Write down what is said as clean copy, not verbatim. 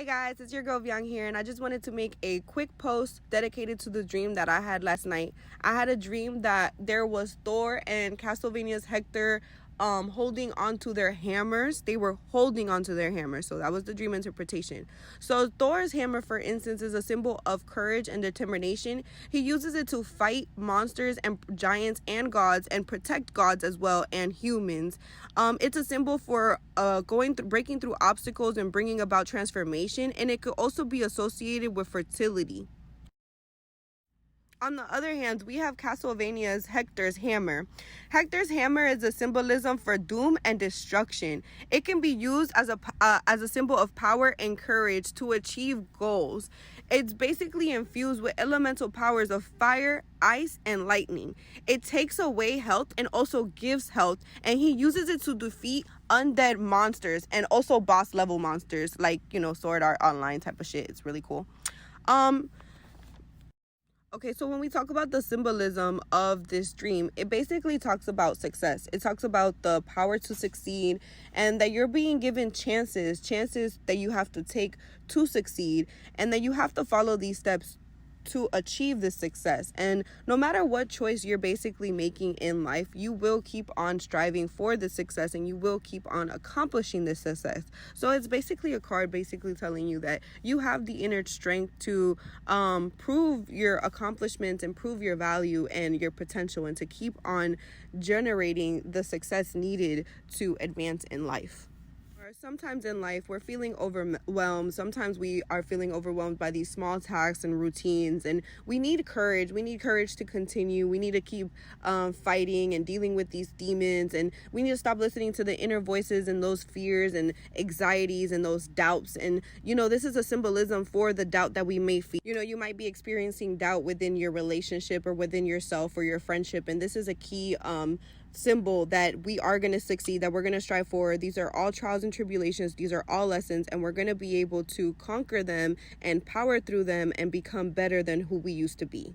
Hey guys, it's your girl Vyang here, and I just wanted to make a quick post dedicated to the dream that I had last night. I had a dream that there was Thor and Castlevania's Hector holding onto their hammers. They were holding onto their hammers, so that was the dream interpretation. So Thor's hammer, for instance, is a symbol of courage and determination. He uses it to fight monsters and giants and gods, and protect gods as well and humans. It's a symbol for breaking through obstacles and bringing about transformation, and it could also be associated with fertility. On the other hand, we have Castlevania's Hector's hammer. Hector's hammer is a symbolism for doom and destruction. It can be used as a symbol of power and courage to achieve goals. It's basically infused with elemental powers of fire, ice, and lightning. It takes away health and also gives health, and he uses it to defeat undead monsters and also boss level monsters like, Sword Art Online type of shit. It's really cool. Okay, so when we talk about the symbolism of this dream, it basically talks about success. It talks about the power to succeed, and that you're being given chances that you have to take to succeed, and that you have to follow these steps to achieve this success. And no matter what choice you're basically making in life, you will keep on striving for the success, and you will keep on accomplishing this success. So it's basically a card basically telling you that you have the inner strength to prove your accomplishments and prove your value and your potential, and to keep on generating the success needed to advance in life. Sometimes in life, we're feeling overwhelmed. Sometimes we are feeling overwhelmed by these small tasks and routines, and we need courage. We need courage to continue. We need to keep fighting and dealing with these demons, and we need to stop listening to the inner voices and those fears and anxieties and those doubts. And, this is a symbolism for the doubt that we may feel. You might be experiencing doubt within your relationship or within yourself or your friendship, and this is a key symbol that we are going to succeed, that we're going to strive for. These are all trials and tribulations. These are all lessons, and we're going to be able to conquer them and power through them and become better than who we used to be.